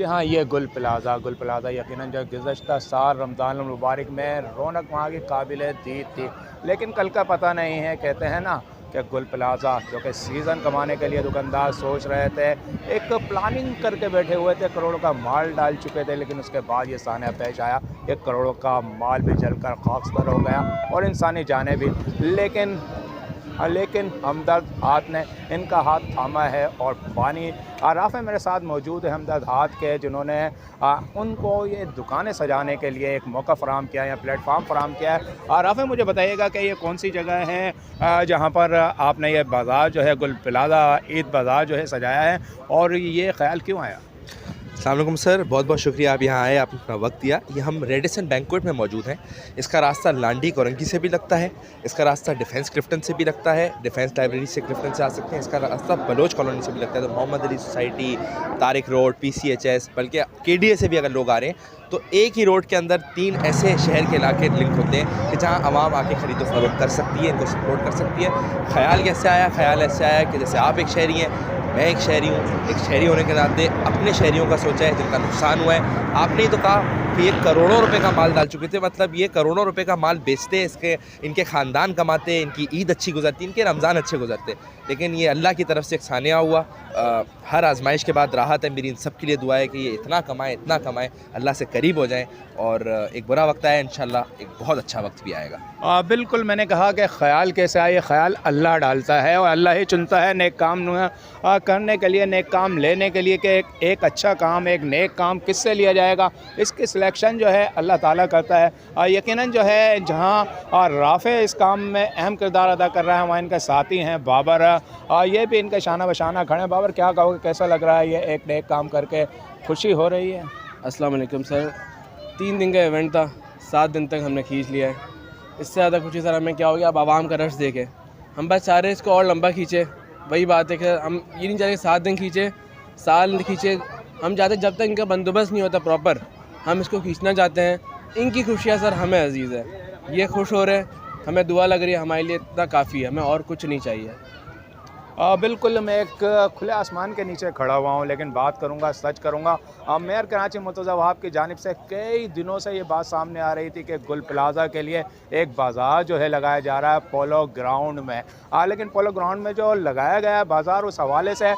जी हाँ, ये गुल प्लाज़ा यकीनन जो गुज़श्ता साल रमज़ान मुबारक में रौनक वहाँ की काबिल-ए-दीद थी। लेकिन कल का पता नहीं है, कहते हैं ना कि गुल प्लाज़ा जो कि सीज़न कमाने के लिए दुकानदार सोच रहे थे, एक प्लानिंग करके बैठे हुए थे, करोड़ों का माल डाल चुके थे, लेकिन उसके बाद ये सान्या पेश आया कि करोड़ों का माल भी जलकर खाकसार हो गया और इंसानी जानें भी। लेकिन लेकिन हमदर्द हाथ ने इनका हाथ थामा है और बानी राफ़े मेरे साथ मौजूद है, हमदर्द हाथ के, जिन्होंने उनको ये दुकानें सजाने के लिए एक मौका फ़राहम किया है या प्लेटफ़ॉर्म फ़राहम किया है। राफ़े, मुझे बताइएगा कि ये कौन सी जगह है जहाँ पर आपने ये बाज़ार जो है गुल प्लाज़ा ईद बाज़ार जो है सजाया है और ये ख़्याल क्यों आया? अस्सलाम वालेकुम सर, बहुत बहुत शुक्रिया आप यहाँ आए, आपने अपना वक्त दिया। ये हम रेडिसन बैंक्वेट में मौजूद हैं। इसका रास्ता लांडी कोरंगी से भी लगता है, इसका रास्ता डिफेंस क्लिफ्टन से भी लगता है, डिफेंस लाइब्रेरी से क्लिफ्टन से आ सकते हैं, इसका रास्ता बलोच कॉलोनी से भी लगता है। तो Mohammad Ali society, Tariq road, PCHS, बल्कि KDA से भी अगर लोग आ रहे हैं तो एक ही रोड के अंदर 3 ऐसे शहर के इलाके लिंक होते हैं कि जहाँ आवाम आके ख़रीदो फरोख्त कर सकती है, इनको सपोर्ट कर सकती है। ख़याल कैसे आया? ख़याल ऐसे आया कि जैसे आप एक शहरी हैं, मैं एक शहरी हूँ, एक शहरी होने के नाते अपने शहरियों का सोचा है जिनका नुकसान हुआ है। आपने ही तो कहा कि ये करोड़ों रुपए का माल डाल चुके थे, मतलब ये करोड़ों रुपए का माल बेचते, इसके इनके ख़ानदान कमाते, इनकी ईद अच्छी गुजरती, इनके रमज़ान अच्छे गुजरते, लेकिन ये अल्लाह की तरफ से एक सानिया हुआ। हर आजमाइश के बाद राहत है। मेरी इन सब के लिए दुआ है कि ये इतना कमाएँ, अल्लाह से करीब हो जाएँ और एक बुरा वक्त आया, इंशाल्लाह एक बहुत अच्छा वक्त भी आएगा। बिल्कुल, मैंने कहा कि ख़याल कैसे आए, ख़याल अल्लाह डालता है और अल्लाह ही चुनता है नेक काम करने के लिए, नेक काम लेने के लिए, कि एक अच्छा काम, एक नेक काम किससे लिया जाएगा, इसकी सिलेक्शन जो है अल्लाह ताला करता है। यकीनन जो है जहाँ राफ़े इस काम में अहम किरदार अदा कर रहा है, वहाँ इनके साथी हैं बाबर, ये भी इनके शाना बशाना खड़े हैं। बाबर, क्या कहोगे, कैसा लग रहा है ये एक नेक काम करके, खुशी हो रही है? अस्सलाम वालेकुम सर, 3 दिन का इवेंट था, 7 दिन तक हमने खींच लिया है। इससे ज़्यादा खुशी सर हमें क्या हो गया, अब आवाम का रश देखें। हम बस चाह रहे हैं इसको और लंबा खींचे। वही बात है कि हम ये नहीं चाहते 7 दिन खींचे, साल खींचे। हम चाहते जब तक इनका बंदोबस्त नहीं होता प्रॉपर, हम इसको खींचना चाहते हैं। इनकी खुशियाँ सर हमें अजीज़ है, ये खुश हो रहे हैं, हमें दुआ लग रही है, हमारे लिए इतना काफ़ी है, हमें और कुछ नहीं चाहिए। बिल्कुल, मैं एक खुले आसमान के नीचे खड़ा हुआ हूँ, लेकिन बात करूँगा, सच करूँगा। मेयर कराची मुर्तज़ा वहाब की जानिब से कई दिनों से ये बात सामने आ रही थी कि गुल प्लाज़ा के लिए एक बाज़ार जो है लगाया जा रहा है पोलो ग्राउंड में। लेकिन पोलो ग्राउंड में जो लगाया गया है बाज़ार, उस हवाले से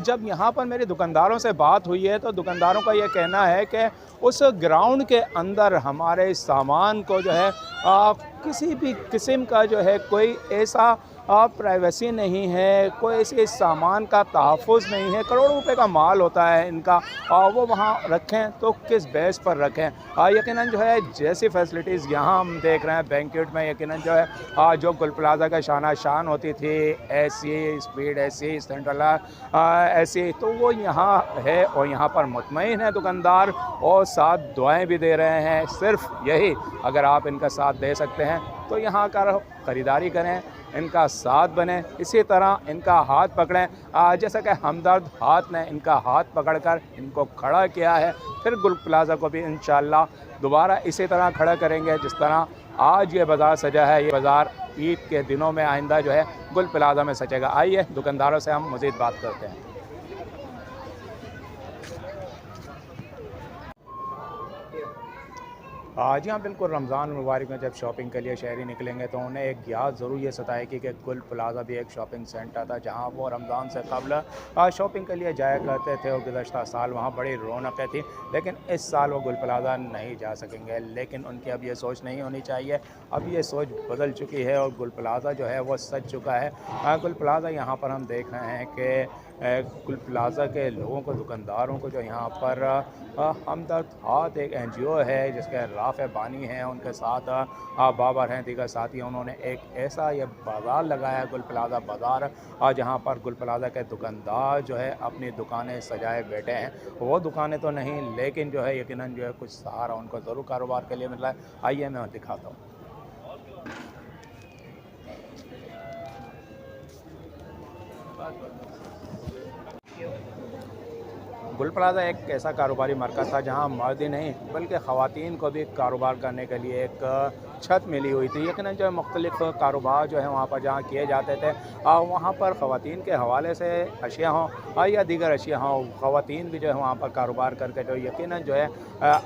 जब यहाँ पर मेरी दुकानदारों से बात हुई है तो दुकानदारों का ये कहना है कि उस ग्राउंड के अंदर हमारे सामान को जो है किसी भी किस्म का जो है कोई ऐसा प्राइवेसी नहीं है, कोई ऐसे सामान का तहफ़्फ़ुज़ नहीं है। करोड़ों रुपए का माल होता है इनका, वो वहाँ रखें तो किस बेस पर रखें? यकीनन जो है जैसी फैसिलिटीज़ यहाँ हम देख रहे हैं बैंक्वेट में, यकीनन जो है जो गुल प्लाज़ा का शाना शान होती थी, AC, speed AC, central AC, तो वो यहाँ है और यहाँ पर मुतमईन है दुकानदार और साथ दुआएँ भी दे रहे हैं। सिर्फ़ यही, अगर आप इनका साथ दे सकते हैं तो यहाँ का ख़रीदारी करें, इनका साथ बने, इसी तरह इनका हाथ पकड़ें। जैसा कि हमदर्द हाथ ने इनका हाथ पकड़कर इनको खड़ा किया है, फिर गुल प्लाज़ा को भी इंशाअल्लाह दोबारा इसी तरह खड़ा करेंगे जिस तरह आज ये बाज़ार सजा है। ये बाज़ार ईद के दिनों में आइंदा जो है गुल प्लाज़ा में सजेगा। आइए दुकानदारों से हम मज़ीद बात करते हैं। जी हाँ, बिल्कुल, रमज़ान मुबारक में जब शॉपिंग के लिए शहरी निकलेंगे तो उन्हें एक याद ज़रूर ये सताएगी कि गुल प्लाज़ा भी एक शॉपिंग सेंटर था जहाँ वो रमज़ान से कबल शॉपिंग के लिए जाया करते थे और गुज़श्ता साल वहाँ बड़ी रौनकें थी। लेकिन इस साल वो गुल प्लाज़ा नहीं जा सकेंगे, लेकिन उनकी अब ये सोच नहीं होनी चाहिए। अब ये सोच बदल चुकी है और गुल प्लाज़ा जो है वो सज चुका है। गुल प्लाज़ा यहाँ पर हम देख रहे हैं कि गुल प्लाज़ा के लोगों को, दुकानदारों को जो यहाँ पर हमदर्द हाथ एक NGO है जिसके राफ़े बानी हैं, उनके साथ बाबर हैं, दीगर साथी हैं। उन्होंने एक ऐसा ये बाज़ार लगाया है गुल प्लाज़ा बाज़ार, जहाँ पर गुल प्लाज़ा के दुकानदार जो है अपनी दुकानें सजाए बैठे हैं। वो दुकानें तो नहीं, लेकिन जो है यकीनन जो है कुछ सहारा उनको ज़रूर कारोबार के लिए मिल रहा है। आइए मैं दिखाता हूँ। गुल प्लाज़ा एक ऐसा कारोबारी मरकज़ था जहाँ मर्द ही नहीं बल्कि ख़वातीन को भी कारोबार करने के लिए एक छत मिली हुई थी। यकीनन जो है मुख्तलिफ़ कारोबार जो है वहाँ पर जहाँ किए जाते थे, वहाँ पर ख़वातीन के हवाले से अशिया हों या दीगर अशिया हों, ख़वातीन भी जो है वहाँ पर कारोबार करके जो यकीनन जो है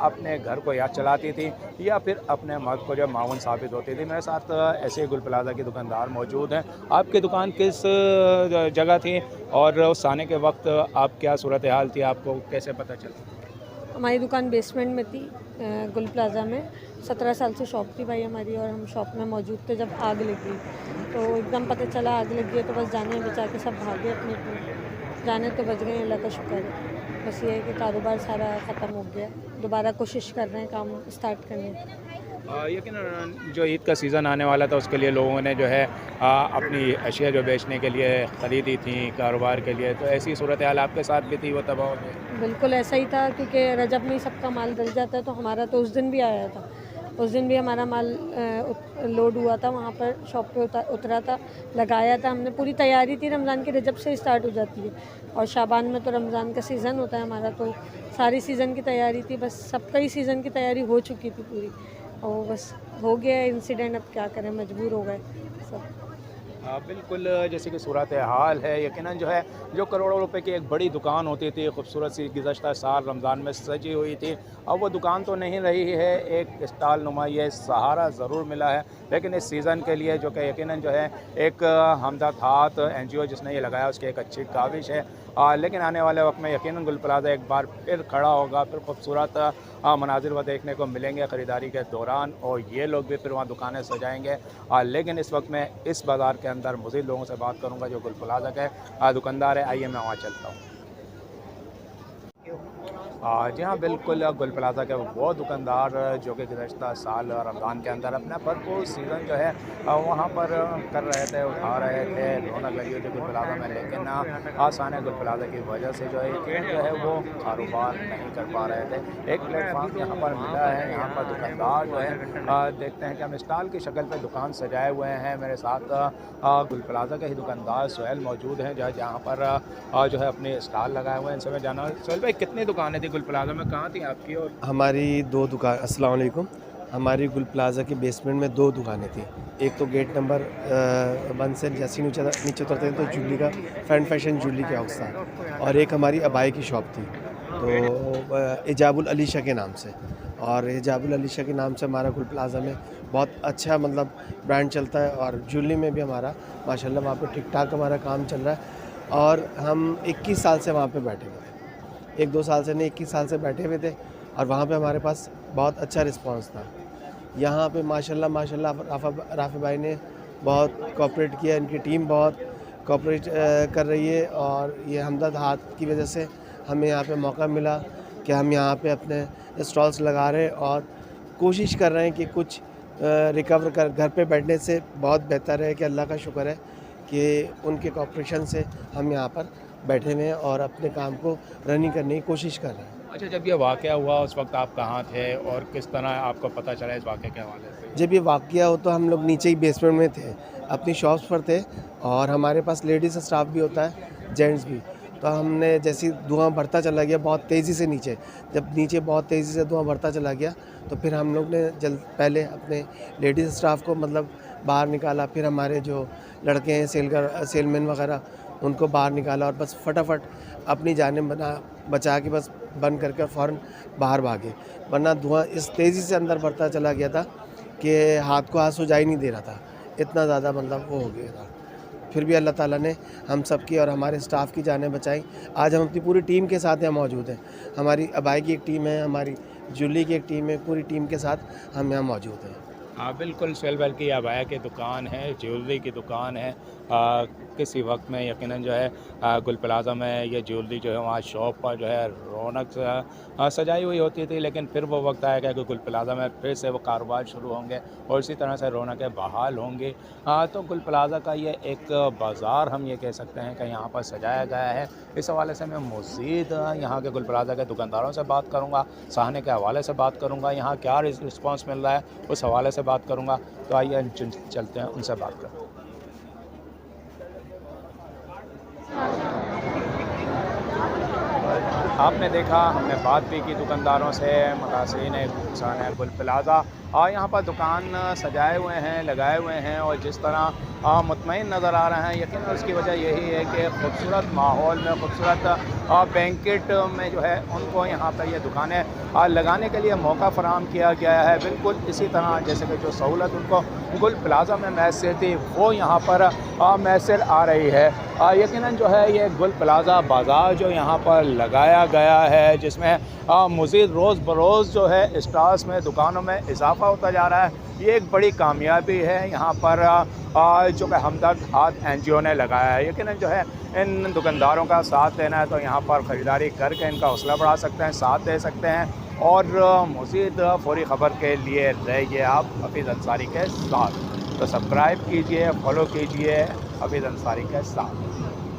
अपने घर को या चलाती थी या फिर अपने मर्द को जो मावन साबित होती थी। मेरे साथ ऐसे गुल प्लाज़ा की दुकानदार मौजूद हैं। आपकी दुकान किस जगह थी और उस आने के वक्त आप क्या सूरत हाल थी, आपको कैसे पता चला? हमारी दुकान बेसमेंट में थी, गुल प्लाज़ा में। 17 साल से शॉप थी भाई हमारी, और हम शॉप में मौजूद थे जब आग लगी। तो एकदम पता चला आग लगी है, तो बस जाने बचा के सब भागे अपने अपने। जाने तो बच गए, अल्लाह का शुक्र है। बस ये है कि कारोबार सारा ख़त्म हो गया, दोबारा कोशिश कर रहे हैं काम स्टार्ट करने की। यकीनन जो ईद का सीज़न आने वाला था उसके लिए लोगों ने जो है अपनी अशिया जो बेचने के लिए ख़रीदी थी कारोबार के लिए, तो ऐसी सूरत हाल आपके साथ भी थी, वो तबाह हो गई? बिल्कुल ऐसा ही था, क्योंकि रजब में ही सबका माल डल जाता है, तो हमारा तो उस दिन भी आया था। उस दिन भी हमारा माल लोड हुआ था, वहाँ पर शॉप पे उतरा था, लगाया था हमने। पूरी तैयारी थी, रमज़ान की रजब से स्टार्ट हो जाती है, और शाबान में तो रमज़ान का सीज़न होता है हमारा, तो सारी सीज़न की तैयारी थी। बस सबका ही सीज़न की तैयारी हो चुकी थी पूरी, और बस हो गया इंसिडेंट। अब क्या करें, मजबूर हो गए सब। बिल्कुल जैसे कि सूरत हाल है, यकीनन जो है जो करोड़ों रुपए की एक बड़ी दुकान होती थी, खूबसूरत सी गुज़श्ता साल रमज़ान में सजी हुई थी, अब वो दुकान तो नहीं रही है, एक स्टॉल नुमा ये सहारा ज़रूर मिला है। लेकिन इस सीज़न के लिए जो कि यकीनन जो है एक हमदर्द हाथ NGO जिसने ये लगाया उसकी एक अच्छी काविश है। लेकिन आने वाले वक्त में यकीनन गुल प्लाज़ा एक बार फिर खड़ा होगा, फिर खूबसूरत मनाजिर वो देखने को मिलेंगे ख़रीदारी के दौरान, और ये लोग भी फिर वहाँ दुकानें सजाएँगे। लेकिन इस वक्त मैं इस बाज़ार के अंदर मज़ीद लोगों से बात करूँगा जो गुल प्लाज़ा के दुकानदार है। आइए मैं वहाँ चलता हूँ। जी हाँ, बिल्कुल गुल प्लाज़ा के वो दुकानदार जो कि गुज़श्ता साल रमज़ान के अंदर अपना भरपूर सीज़न जो है वहाँ पर कर रहे थे, उठा रहे थे, रौनक लगी हुई थी गुल प्लाज़ा में। लेकिन आसान गुल प्लाज़ा की वजह से जो है जो है वो कारोबार नहीं कर पा रहे थे। एक प्लेटफार्म यहाँ पर मिला है, यहाँ पर दुकानदार जो है देखते हैं कि हम स्टॉल की शक्ल पर दुकान सजाए हुए हैं। मेरे साथ गुल प्लाज़ा के ही दुकानदार सुहेल मौजूद हैं, जहाँ पर जो है अपने स्टॉल लगाए हुए हैं। इनसे मैं जाना, सुहेल भाई कितनी दुकानें थी गुल प्लाज़ा में, कहाँ थी आपकी? और हमारी 2 दुकान, अस्सलाम वालेकुम। हमारी गुल प्लाज़ा के बेसमेंट में 2 दुकानें थी। एक तो गेट नंबर 1 से जैसे नीचे उतरते हैं तो जूलरी का फैन फैशन जूलरी के हाउस था, और एक हमारी अबाई की शॉप थी, तो एजाबुल अलीशा के नाम से। और एजाबुल अलीशा के नाम से हमारा गुल प्लाज़ा में बहुत अच्छा मतलब ब्रांड चलता है, और जूलरी में भी हमारा माशाल्लाह वहाँ पर ठीक ठाक हमारा काम चल रहा है। और हम 21 साल से वहाँ पर बैठे हुए थे, 1-2 साल से नहीं 21 साल से बैठे हुए थे, और वहाँ पे हमारे पास बहुत अच्छा रिस्पांस था। यहाँ पे माशाल्लाह राफ़ी भाई ने बहुत कोऑपरेट किया, इनकी टीम बहुत कोऑपरेट कर रही है, और ये हमदर्द हाथ की वजह से हमें यहाँ पे मौका मिला कि हम यहाँ पे अपने स्टॉल्स लगा रहे हैं, और कोशिश कर रहे हैं कि कुछ रिकवर कर घर पे बैठने से बहुत बेहतर है कि अल्लाह का शुक्र है कि उनके कोऑपरेशन से हम यहाँ पर बैठे हुए हैं और अपने काम को रनिंग करने की कोशिश कर रहे हैं। अच्छा, जब ये वाक़या हुआ उस वक्त आप कहाँ थे और किस तरह आपको पता चला इस वाक़े के हवाले से? जब ये वाक़या हो तो हम लोग नीचे ही बेसमेंट में थे, अपनी शॉप्स पर थे, और हमारे पास लेडीज़ स्टाफ भी होता है, जेंट्स भी। तो हमने जैसे धुआं बढ़ता चला गया बहुत तेज़ी से नीचे, जब नीचे बहुत तेज़ी से धुआं बढ़ता चला गया, तो फिर हम लोग ने पहले अपने लेडीज़ स्टाफ को मतलब बाहर निकाला, फिर हमारे जो लड़के हैं सेलमैन वगैरह उनको बाहर निकाला, और बस फटाफट अपनी जानें बचा के बस बंद करके फ़ौरन बाहर भागे, वरना धुआं इस तेज़ी से अंदर बढ़ता चला गया था कि हाथ को हाथ सुझाई नहीं दे रहा था, इतना ज़्यादा मतलब वो हो गया था। फिर भी अल्लाह ताला ने हम सब की और हमारे स्टाफ की जानें बचाई। आज हम अपनी पूरी टीम के साथ यहाँ मौजूद हैं। हमारी अबाई की एक टीम है, हमारी जूलरी की एक टीम है, पूरी टीम के साथ हम यहाँ मौजूद हैं। हाँ बिल्कुल, सुहेल भाई की अबाया की दुकान है, ज्वेलरी की दुकान है। किसी वक्त में यकीनन जो है गुल प्लाज़ा में ये ज्वेलरी जो है वहाँ शॉप पर जो है रौनक सजाई हुई होती थी, लेकिन फिर वो वक्त आएगा कि गुल प्लाज़ा में फिर से वो कारोबार शुरू होंगे और इसी तरह से रौनकें बहाल होंगी। तो गुल प्लाज़ा का ये एक बाज़ार हम ये कह सकते हैं कि यहाँ पर सजाया गया है। इस हवाले से मैं मज़ीद यहाँ के गुल प्लाज़ा के दुकानदारों से बात करूँगा, साहने के हवाले से बात करूँगा, यहाँ क्या रिस्पॉन्स मिल रहा है उस हवाले से बात करूँगा। तो आइए चलते हैं, उनसे बात करें। आपने देखा, हमने बात भी की दुकानदारों से, मुतासिरीन गुल प्लाज़ा, यहाँ पर दुकान सजाए हुए हैं, लगाए हुए हैं और जिस तरह मुतमईन नज़र आ रहे हैं, यकीनन उसकी वजह यही है कि खूबसूरत माहौल में, खूबसूरत बैंकेट में जो है उनको यहाँ पर ये दुकानें लगाने के लिए मौका फ़राहम किया गया है। बिल्कुल इसी तरह जैसे कि जो सहूलत उनको गुल प्लाज़ा में मैसर थी वो यहाँ पर मैसर आ रही है। यकीनन जो है ये गुल प्लाज़ा बाज़ार जो यहाँ पर लगाया गया है, जिसमें मज़ीद रोज़ बरोज़ जो है स्टार्स में, दुकानों में इजाफ़ा होता जा रहा है, ये एक बड़ी कामयाबी है यहाँ पर जो कि हमदर्द हाथ NGO ने लगाया है। यकीनन जो है इन दुकानदारों का साथ देना है तो यहाँ पर ख़रीदारी करके इनका हौसला बढ़ा सकते हैं, साथ दे सकते हैं। और मज़ीद फ़ौरी ख़बर के लिए रहिए आप हफीज़ अंसारी के साथ। तो सब्सक्राइब कीजिए, फॉलो कीजिए हफीज़ अंसारी के साथ।